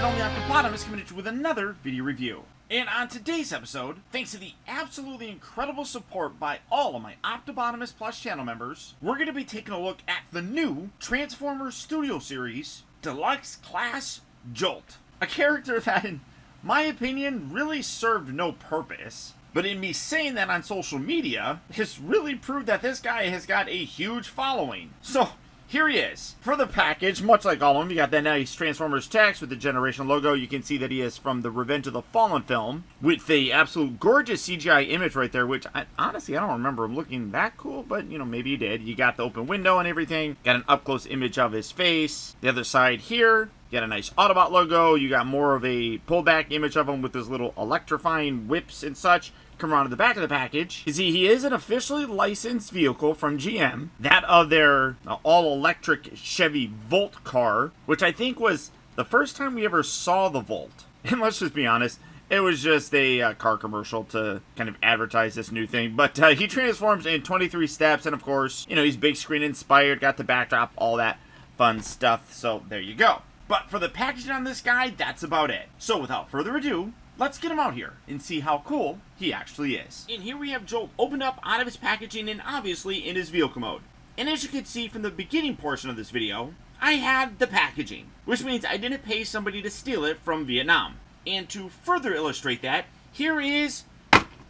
only Optibotimus coming at you with another video review. And on today's episode, thanks to the absolutely incredible support by all of my Optibotimus Plus channel members, we're going to be taking a look at the new Transformers Studio Series Deluxe Class Jolt. A character that, in my opinion, really served no purpose. But in me saying that on social media, has really proved that this guy has got a huge following. So, here he is. For the package, much like all of them, you got that nice Transformers text with the Generation logo. You can see that he is from the Revenge of the Fallen film, with the absolute gorgeous CGI image right there, which, honestly, I don't remember him looking that cool, but, you know, maybe he did. You got the open window and everything. Got an up-close image of his face. The other side here, you got a nice Autobot logo. You got more of a pullback image of him with his little electrifying whips and such. Come around to the back of the package. You see, he is an officially licensed vehicle from GM. That of their all-electric Chevy Volt car, which I think was the first time we ever saw the Volt. And let's just be honest, it was just a car commercial to kind of advertise this new thing. But he transforms in 23 steps, and of course, you know, he's big screen inspired, got the backdrop, all that fun stuff. So there you go. But for the packaging on this guy, that's about it. So without further ado, let's get him out here and see how cool he actually is. And here we have Jolt opened up out of his packaging and obviously in his vehicle mode. And as you can see from the beginning portion of this video, I had the packaging, which means I didn't pay somebody to steal it from Vietnam. And to further illustrate that, here is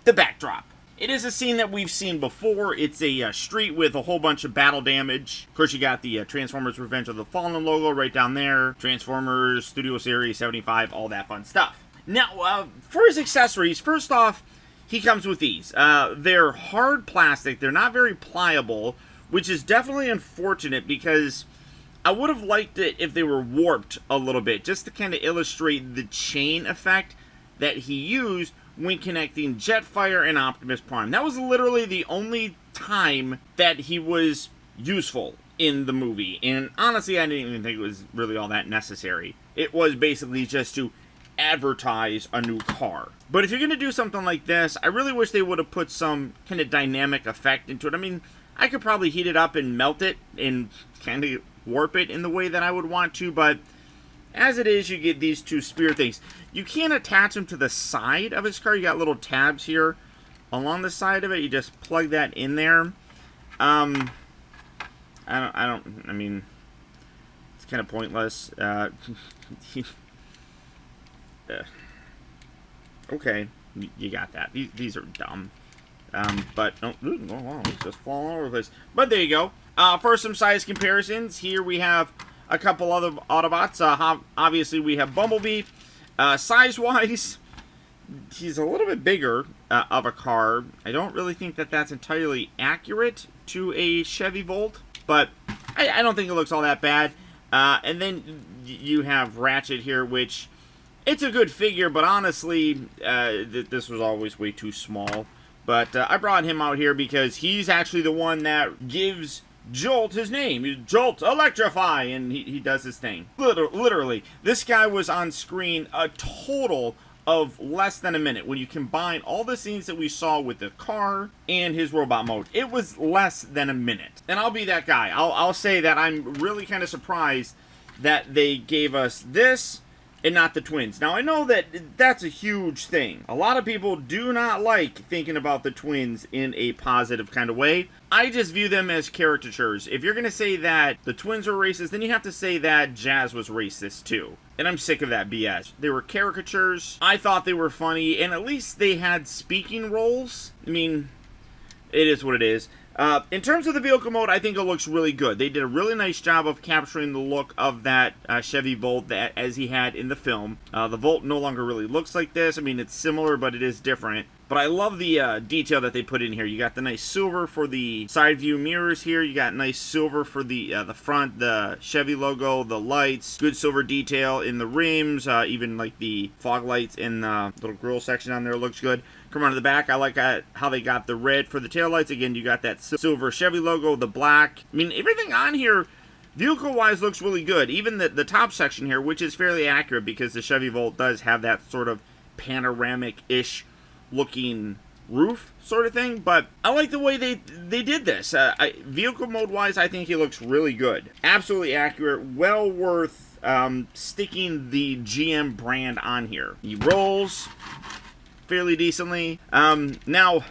the backdrop. It is a scene that we've seen before. It's a street with a whole bunch of battle damage. Of course, you got the Transformers Revenge of the Fallen logo right down there. Transformers Studio Series 75, all that fun stuff. Now, for his accessories, first off, he comes with these. They're hard plastic. They're not very pliable, which is definitely unfortunate because I would have liked it if they were warped a little bit, just to kind of illustrate the chain effect that he used when connecting Jetfire and Optimus Prime. That was literally the only time that he was useful in the movie. And honestly, I didn't even think it was really all that necessary. It was basically just to advertise a new car. But if you're going to do something like this, I really wish they would have put some kind of dynamic effect into it. I mean, I could probably heat it up and melt it and kind of warp it in the way that I would want to, but as it is, you get these two spear things. You can't attach them to the side of his car. You got little tabs here along the side of it. You just plug that in there. I mean, it's kind of pointless. Okay, you got that. These are dumb. But, oh, it's just falling all over the place. But there you go. For some size comparisons, here we have a couple other Autobots. Obviously, we have Bumblebee. Size-wise, he's a little bit bigger of a car. I don't really think that that's entirely accurate to a Chevy Volt, but I don't think it looks all that bad. And then you have Ratchet here, which it's a good figure, but honestly, this was always way too small. But I brought him out here because he's actually the one that gives Jolt his name. He's Jolt Electrify, and he does his thing. Literally, this guy was on screen a total of less than a minute. When you combine all the scenes that we saw with the car and his robot mode, it was less than a minute. And I'll be that guy. I'll say that I'm really kind of surprised that they gave us this and not the twins. Now, I know that that's a huge thing. A lot of people do not like thinking about the twins in a positive kind of way. I just view them as caricatures. If you're going to say that the twins were racist, then you have to say that Jazz was racist too. And I'm sick of that BS. They were caricatures. I thought they were funny, and at least they had speaking roles. I mean, it is what it is. In terms of the vehicle mode, I think it looks really good. They did a really nice job of capturing the look of that Chevy Volt that as he had in the film. The Volt no longer really looks like this. I mean, it's similar, but it is different. But I love the detail that they put in here. You got the nice silver for the side view mirrors here. You got nice silver for the front, the Chevy logo, the lights. Good silver detail in the rims. Even like the fog lights in the little grill section on there looks good. Come around to the back. I like how they got the red for the taillights. Again, you got that silver Chevy logo, the black. I mean, everything on here, vehicle-wise, looks really good. Even the top section here, which is fairly accurate because the Chevy Volt does have that sort of panoramic-ish looking roof sort of thing, but I like the way they did this. Vehicle mode wise, I think he looks really good. Absolutely accurate, well worth sticking the GM brand on here. He rolls fairly decently. Now,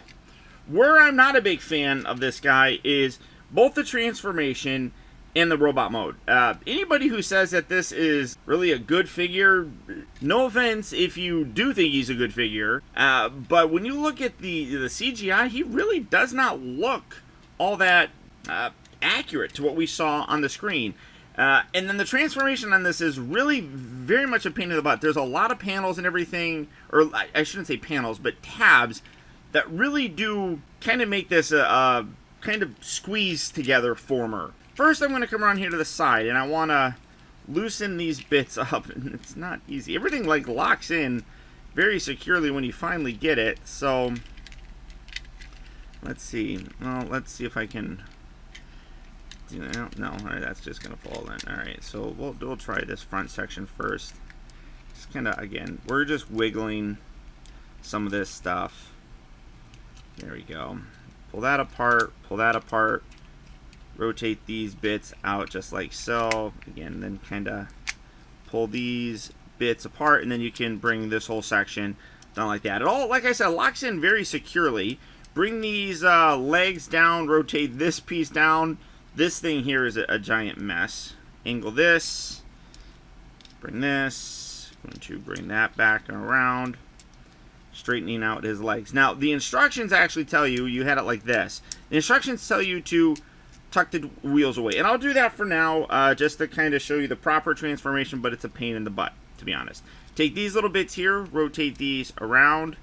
where I'm not a big fan of this guy is both the transformation and the robot mode. Anybody who says that this is really a good figure, no offense if you do think he's a good figure, but when you look at the CGI, he really does not look all that accurate to what we saw on the screen. And then the transformation on this is really very much a pain in the butt. There's a lot of panels and everything, or I shouldn't say panels, but tabs that really do kind of make this a kind of squeeze together former. First, I'm going to come around here to the side, and I want to loosen these bits up. And it's not easy. Everything like locks in very securely when you finally get it. So let's see. Well, let's see if I can. No, all right, that's just going to fall in. All right, so we'll try this front section first. Just kind of, again, we're just wiggling some of this stuff. There we go. Pull that apart, rotate these bits out just like so. Again, then kind of pull these bits apart, and then you can bring this whole section down like that. It all, like I said, locks in very securely. Bring these legs down, rotate this piece down. This thing here is a giant mess. Angle this, bring this, going to bring that back and around. Straightening out his legs. Now, the instructions actually tell you, you had it like this. The instructions tell you to tuck the wheels away. And I'll do that for now, just to kind of show you the proper transformation, but it's a pain in the butt, to be honest. Take these little bits here, rotate these around,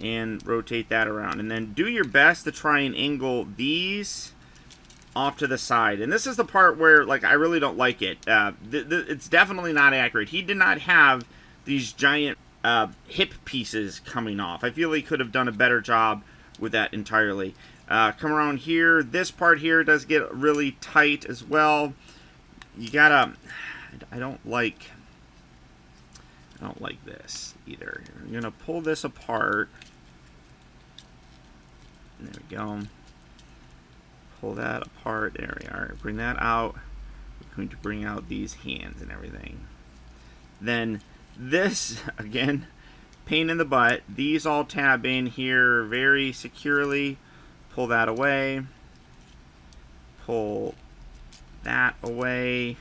and rotate that around. And then do your best to try and angle these off to the side. And this is the part where, like, I really don't like it. It's definitely not accurate. He did not have these giant hip pieces coming off. I feel he could have done a better job with that entirely. Come around here. This part here does get really tight as well. You gotta. I don't like this either. I'm gonna pull this apart. There we go. Pull that apart. There we are. Bring that out. We're going to bring out these hands and everything. Then this, again, pain in the butt. These all tab in here very securely. Pull that away. Pull that away.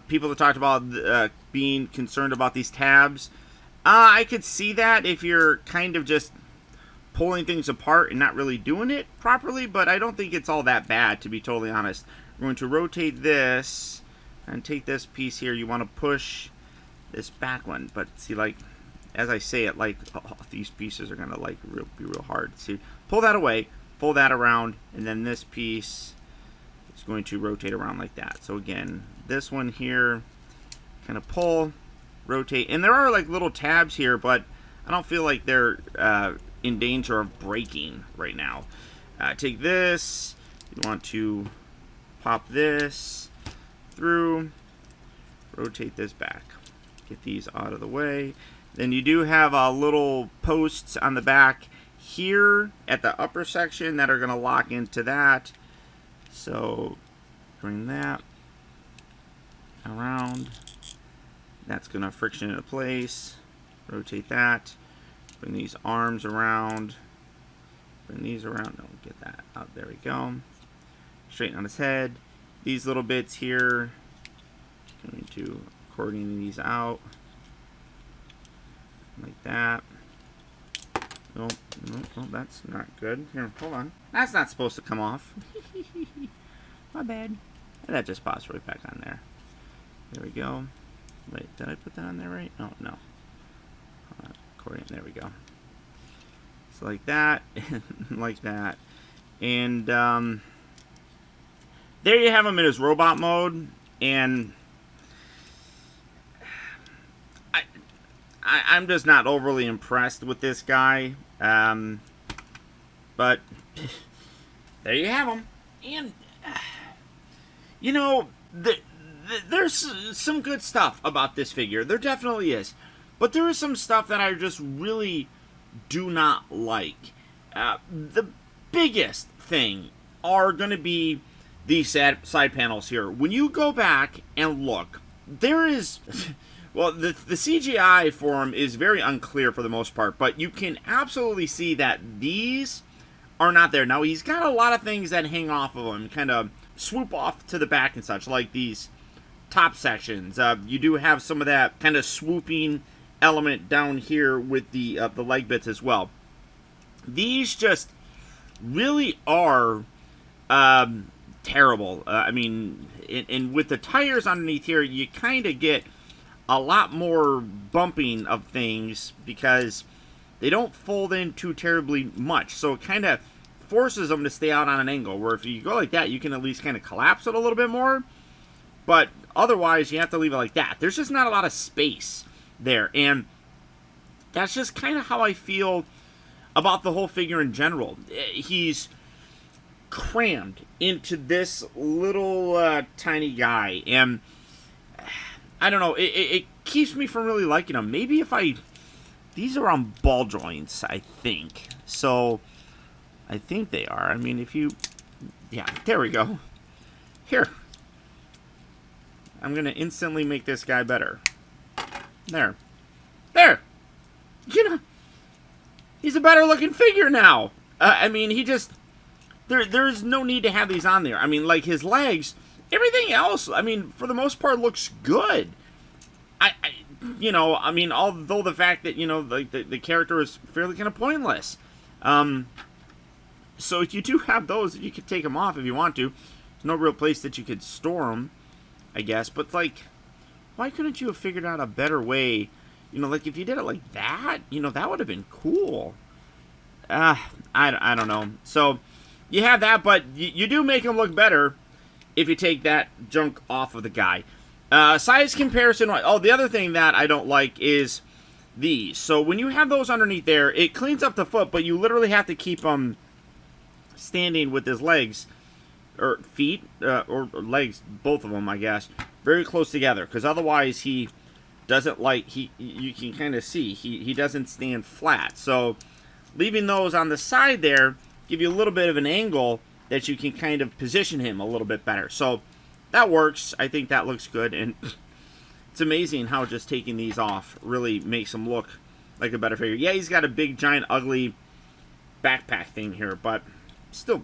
People that talked about being concerned about these tabs. I could see that if you're kind of just pulling things apart and not really doing it properly, but I don't think it's all that bad, to be totally honest. We're going to rotate this and take this piece here. You want to push this back one, but see, like, as I say it, like, these pieces are gonna like be real hard. See, pull that away, pull that around, and then this piece is going to rotate around like that. So again, this one here, kind of pull, rotate, and there are like little tabs here, but I don't feel like they're in danger of breaking right now. Take this, you want to pop this through, rotate this back. Get these out of the way. Then you do have little posts on the back here at the upper section that are going to lock into that. So bring that around. That's going to friction into place. Rotate that. Bring these arms around. Bring these around. No, get that out. There we go. Straighten on his head. These little bits here. Going to accordion these out. Like that. No, that's not good. Here, hold on. That's not supposed to come off. My bad. That just pops right back on there. There we go. Wait, did I put that on there right? Oh, no. Accordion, there we go. So like that, like that. And there you have him in his robot mode. And I'm just not overly impressed with this guy. But there you have him. And, you know, there's some good stuff about this figure. There definitely is. But there is some stuff that I just really do not like. The biggest thing are going to be these side panels here. When you go back and look, there is... Well, the CGI for him is very unclear for the most part, but you can absolutely see that these are not there. Now, he's got a lot of things that hang off of him, kind of swoop off to the back and such, like these top sections. You do have some of that kind of swooping element down here with the leg bits as well. These just really are terrible. I mean, and with the tires underneath here, you kind of get a lot more bumping of things because they don't fold in too terribly much. So it kind of forces them to stay out on an angle, where if you go like that, you can at least kind of collapse it a little bit more. But otherwise, you have to leave it like that. There's just not a lot of space there. And that's just kind of how I feel about the whole figure in general. He's crammed into this little tiny guy. And I don't know, it keeps me from really liking him. Maybe if these are on ball joints, I think. So, I think they are. I mean, if you... Yeah, there we go. Here. I'm going to instantly make this guy better. There. There! You know, he's a better looking figure now. I mean, he just... There's no need to have these on there. I mean, like, his legs... Everything else, I mean, for the most part, looks good. You know, I mean, although the fact that, you know, like the character is fairly kind of pointless. So you do have those. You could take them off if you want to. There's no real place that you could store them, I guess. But, like, why couldn't you have figured out a better way? You know, like, if you did it like that, you know, that would have been cool. I don't know. So, you have that, but you do make them look better if you take that junk off of the guy. Size comparison. Oh, the other thing that I don't like is these. So when you have those underneath there, it cleans up the foot, but you literally have to keep them standing with his legs, or feet, or legs, both of them, I guess, very close together. Because otherwise he doesn't like, you can kind of see, he doesn't stand flat. So leaving those on the side there give you a little bit of an angle that you can kind of position him a little bit better. So that works. I think that looks good. And it's amazing how just taking these off really makes him look like a better figure. Yeah, he's got a big, giant, ugly backpack thing here, but still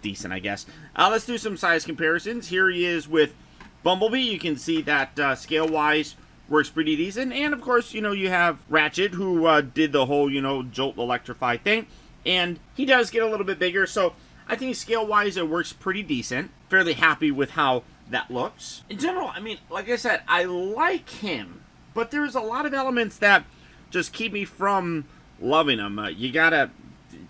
decent, I guess. Let's do some size comparisons. Here he is with Bumblebee. You can see that scale-wise works pretty decent. And, of course, you know, you have Ratchet, who did the whole, you know, Jolt Electrify thing. And he does get a little bit bigger, so I think scale-wise it works pretty decent. Fairly happy with how that looks. In general, I mean, like I said, I like him, but there's a lot of elements that just keep me from loving him. You gotta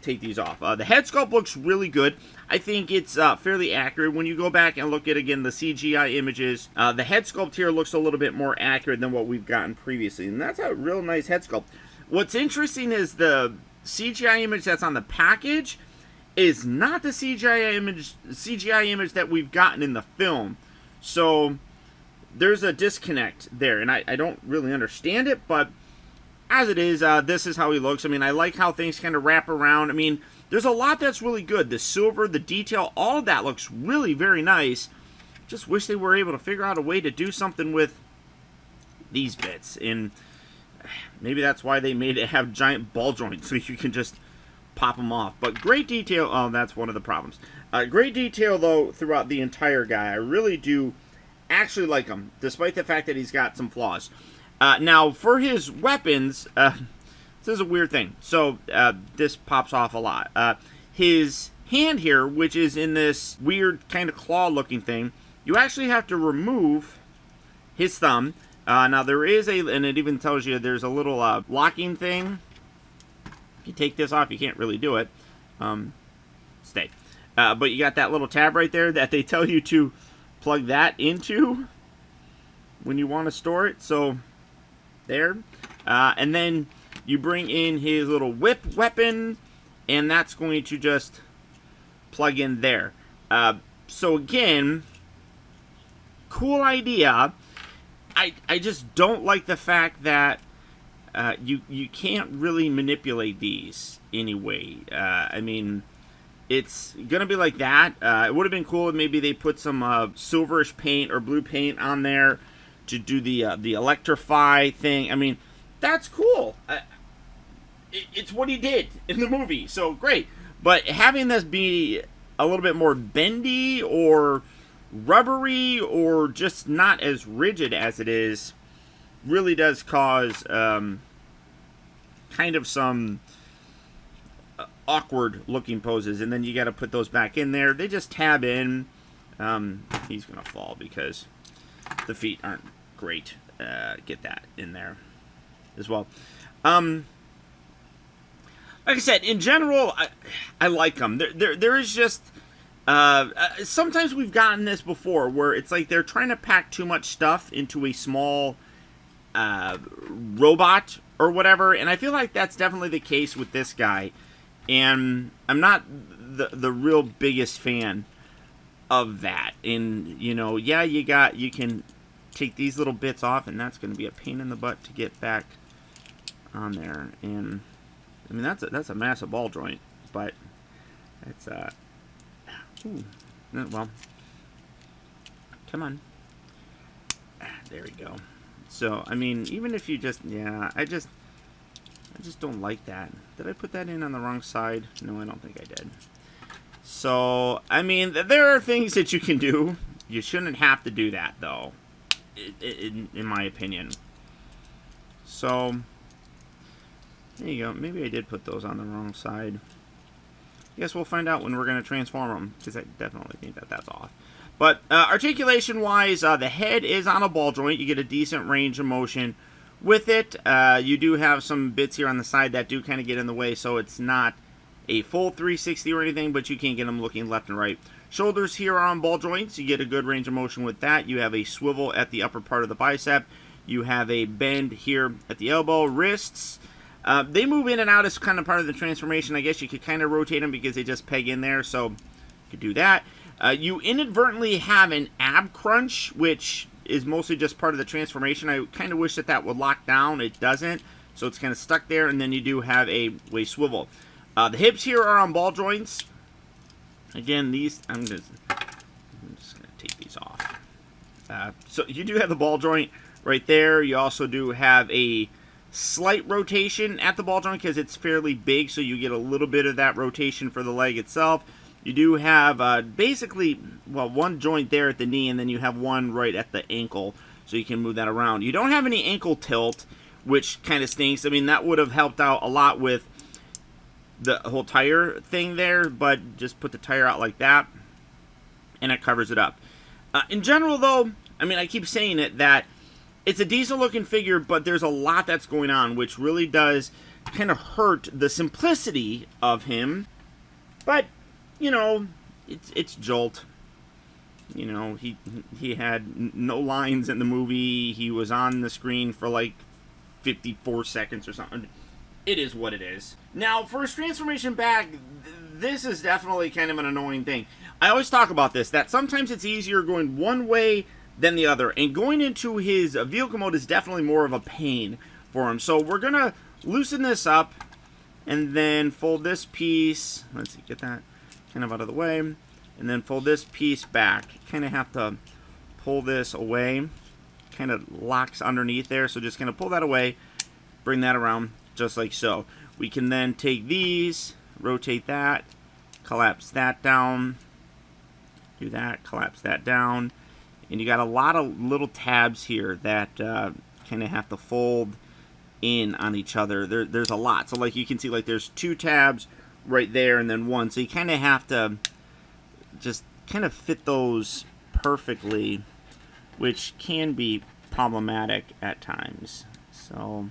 take these off. The head sculpt looks really good. I think it's fairly accurate. When you go back and look at, again, the CGI images, the head sculpt here looks a little bit more accurate than what we've gotten previously, and that's a real nice head sculpt. What's interesting is the CGI image that's on the package is not the CGI image that we've gotten in the film. So there's a disconnect there, and I don't really understand it, but as it is, this is how he looks. I mean, I like how things kind of wrap around. I mean, there's a lot that's really good. The silver, the detail, all of that looks really very nice. Just wish they were able to figure out a way to do something with these bits, and maybe that's why they made it have giant ball joints, so you can just pop them off. But great detail. Oh, that's one of the problems. Great detail, though, throughout the entire guy. I really do actually like him, despite the fact that he's got some flaws. Now, for his weapons, this is a weird thing. So, this pops off a lot. His hand here, which is in this weird kind of claw-looking thing, you actually have to remove his thumb. Now, there is and it even tells you there's a little locking thing. If you take this off, you can't really do it. Stay. But you got that little tab right there that they tell you to plug that into when you want to store it. So, there. And then you bring in his little whip weapon, and that's going to just plug in there. So, again, cool idea. I just don't like the fact that you can't really manipulate these anyway. I mean, it's gonna be like that. It would have been cool if maybe they put some silverish paint or blue paint on there to do the electrify thing. I mean, that's cool. It's what he did in the movie, so great. But having this be a little bit more bendy or rubbery or just not as rigid as it is really does cause kind of some awkward looking poses, and then you got to put those back in there. They just tab in. He's gonna fall because the feet aren't great. Get that in there as well. Like I said, in general, I like them. There is just sometimes we've gotten this before where it's like they're trying to pack too much stuff into a small robot or whatever, and I feel like that's definitely the case with this guy. And I'm not the real biggest fan of that. And you know, yeah, you can take these little bits off, and that's going to be a pain in the butt to get back on there. And I mean, that's a massive ball joint, but it's well, come on, there we go. So I mean, even if you just I just don't like that. Did I put that in on the wrong side? No, I don't think I did. So I mean, there are things that you can do. You shouldn't have to do that, though, in my opinion. So there you go. Maybe I did put those on the wrong side. I guess we'll find out when we're going to transform them, because I definitely think that that's off. But articulation-wise, the head is on a ball joint. You get a decent range of motion with it. You do have some bits here on the side that do kind of get in the way, so it's not a full 360 or anything, but you can get them looking left and right. Shoulders here are on ball joints. You get a good range of motion with that. You have a swivel at the upper part of the bicep. You have a bend here at the elbow. Wrists, they move in and out as kind of part of the transformation. I guess you could kind of rotate them because they just peg in there, so you could do that. You inadvertently have an ab crunch, which is mostly just part of the transformation. I kind of wish that would lock down. It doesn't, so it's kind of stuck there, and then you do have a waist swivel. The hips here are on ball joints. Again, these, I'm just going to take these off. So you do have the ball joint right there. You also do have a slight rotation at the ball joint because it's fairly big, so you get a little bit of that rotation for the leg itself. You do have basically, well, one joint there at the knee, and then you have one right at the ankle, so you can move that around. You don't have any ankle tilt, which kind of stinks. I mean, that would have helped out a lot with the whole tire thing there, but just put the tire out like that, and it covers it up. In general, though, I mean, I keep saying it, that it's a decent-looking figure, but there's a lot that's going on, which really does kind of hurt the simplicity of him. But you know, it's Jolt. You know, he had no lines in the movie. He was on the screen for like 54 seconds or something. It is what it is. Now, for his transformation back, this is definitely kind of an annoying thing. I always talk about this, that sometimes it's easier going one way than the other. And going into his vehicle mode is definitely more of a pain for him. So we're going to loosen this up and then fold this piece. Let's see, get that kind of out of the way, and then fold this piece back. Kind of have to pull this away. Kind of locks underneath there, so just gonna pull that away, bring that around just like so. We can then take these, rotate that, collapse that down, do that, collapse that down, and you got a lot of little tabs here that kind of have to fold in on each other. There's a lot, so like you can see, like there's two tabs right there and then one, so you kind of have to just kind of fit those perfectly, which can be problematic at times. So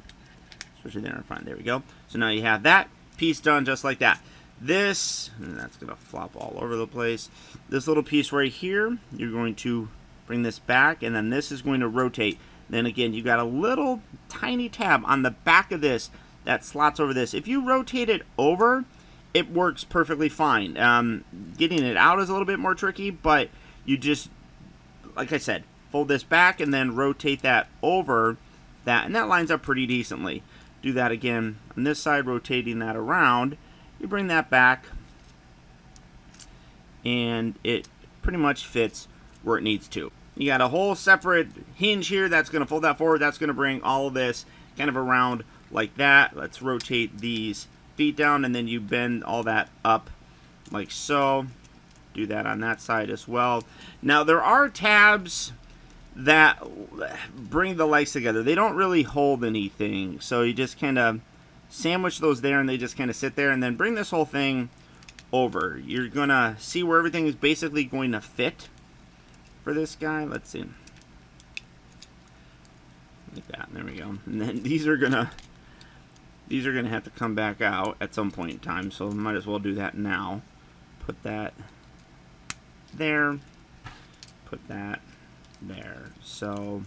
especially there in front. There we go. So now you have that piece done just like that. This, and that's gonna flop all over the place. This little piece right here, you're going to bring this back, and then this is going to rotate. Then again, you got a little tiny tab on the back of this that slots over this. If you rotate it over, it works perfectly fine. Getting it out is a little bit more tricky, but you just, like I said, fold this back and then rotate that over that, and that lines up pretty decently. Do that again on this side, rotating that around. You bring that back, and it pretty much fits where it needs to. You got a whole separate hinge here that's going to fold that forward. That's going to bring all of this kind of around like that. Let's rotate these feet down, and then you bend all that up like so. Do that on that side as well. Now there are tabs that bring the legs together. They don't really hold anything, so you just kind of sandwich those there, and they just kind of sit there, and then bring this whole thing over. You're gonna see where everything is basically going to fit for this guy. Let's see, like that. There we go. And then these are gonna have to come back out at some point in time, so might as well do that now. Put that there, put that there. So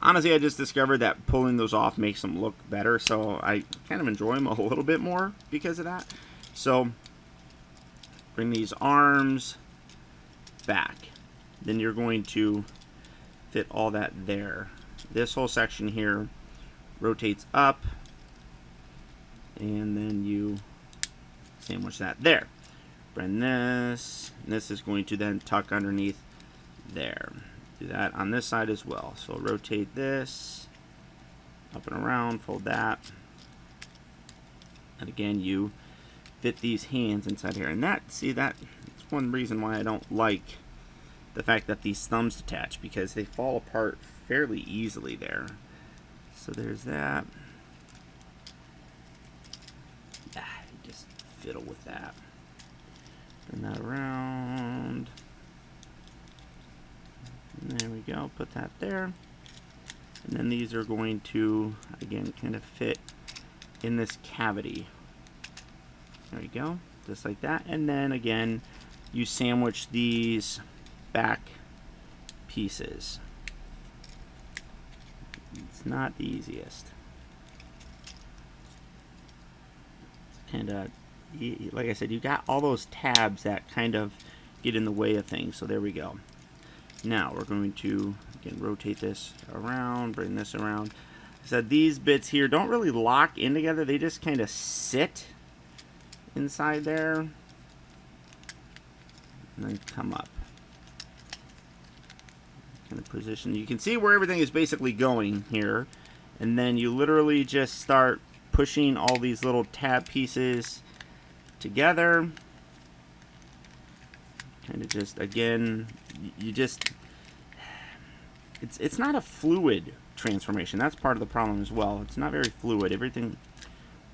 honestly, I just discovered that pulling those off makes them look better, so I kind of enjoy them a little bit more because of that. So bring these arms back. Then you're going to fit all that there. This whole section here rotates up, and then you sandwich that there. Bring this, and this is going to then tuck underneath there. Do that on this side as well. So rotate this up and around, fold that, and again you fit these hands inside here. And that's one reason why I don't like the fact that these thumbs detach, because they fall apart fairly easily there. So there's that. Just fiddle with that. Bring that around. And there we go. Put that there. And then these are going to, again, kind of fit in this cavity. There we go. Just like that. And then, again, you sandwich these back pieces. It's not the easiest. It's kind of, like I said, you got all those tabs that kind of get in the way of things. So there we go. Now we're going to, again, rotate this around, bring this around. Like I said, these bits here don't really lock in together. They just kind of sit inside there and then come up. Kind of position. You can see where everything is basically going here, and then you literally just start pushing all these little tab pieces together. Kind of just, again, you just, it's not a fluid transformation. That's part of the problem as well. It's not very fluid. Everything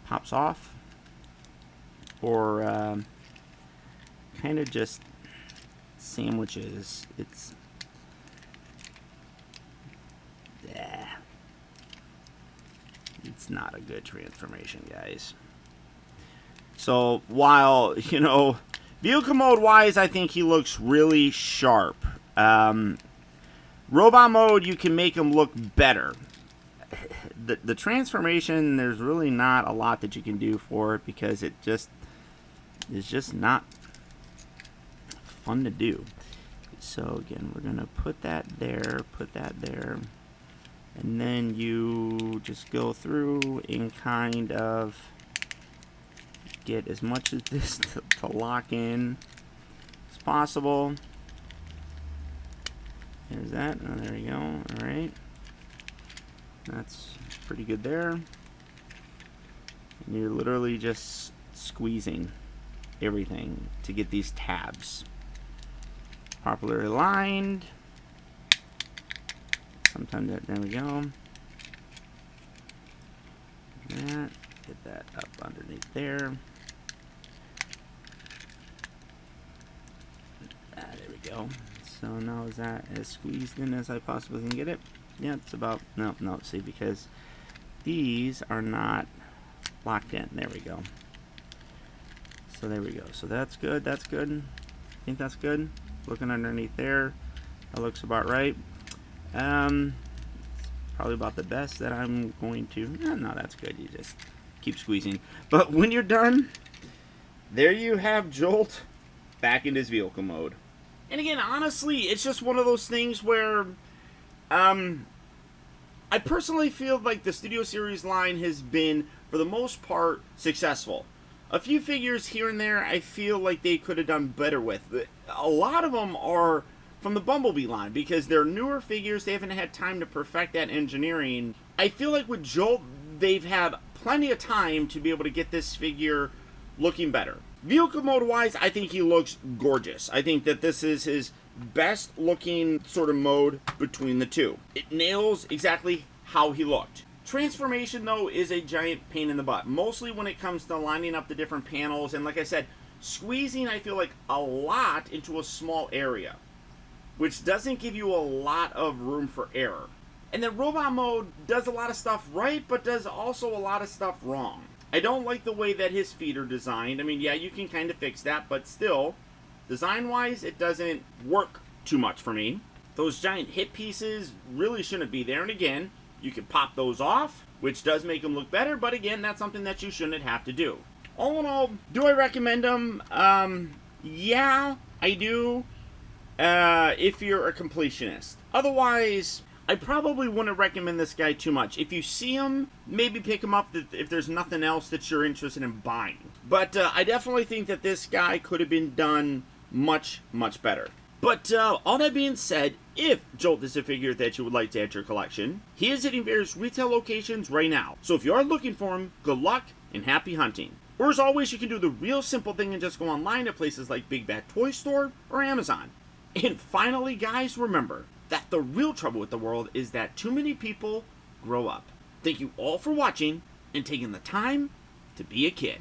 pops off, or kind of just sandwiches. It's not a good transformation, guys. So while, vehicle mode wise, I think he looks really sharp. Robot mode, you can make him look better. The transformation, there's really not a lot that you can do for it, because it just is just not fun to do. So again, we're gonna put that there, and then you just go through and kind of get as much of this to lock in as possible. There's that. Oh, there we go. All right. That's pretty good there. And you're literally just squeezing everything to get these tabs properly aligned. Sometimes there we go. That, get that up underneath there. There we go. So now is that as squeezed in as I possibly can get it? Yeah, it's about, no, see, because these are not locked in. There we go. So there we go. So that's good, that's good. I think that's good. Looking underneath there, that looks about right. Probably about the best that I'm going to. No, that's good. You just keep squeezing. But when you're done, there you have Jolt back in his vehicle mode. And again, honestly, it's just one of those things where I personally feel like the Studio Series line has been, for the most part, successful. A few figures here and there I feel like they could have done better with. A lot of them are from the Bumblebee line because they're newer figures. They haven't had time to perfect that engineering. I feel like with Jolt, they've had plenty of time to be able to get this figure looking better. Vehicle mode wise, I think he looks gorgeous. I think that this is his best looking sort of mode between the two. It nails exactly how he looked. Transformation, though, is a giant pain in the butt, mostly when it comes to lining up the different panels, and like I said, squeezing, I feel like, a lot into a small area, which doesn't give you a lot of room for error. And then robot mode does a lot of stuff right, but does also a lot of stuff wrong. I don't like the way that his feet are designed. I mean, yeah, you can kind of fix that, but still, design-wise, it doesn't work too much for me. Those giant hip pieces really shouldn't be there, and again, you can pop those off, which does make them look better, but again, that's something that you shouldn't have to do. All in all, do I recommend them? Yeah, I do, if you're a completionist. Otherwise, I probably wouldn't recommend this guy too much. If you see him, maybe pick him up if there's nothing else that you're interested in buying. But I definitely think that this guy could have been done much, much better. But all that being said, if Jolt is a figure that you would like to add to your collection, he is hitting various retail locations right now. So if you are looking for him, good luck and happy hunting. Or as always, you can do the real simple thing and just go online at places like Big Bad Toy Store or Amazon. And finally, guys, remember that the real trouble with the world is that too many people grow up. Thank you all for watching and taking the time to be a kid.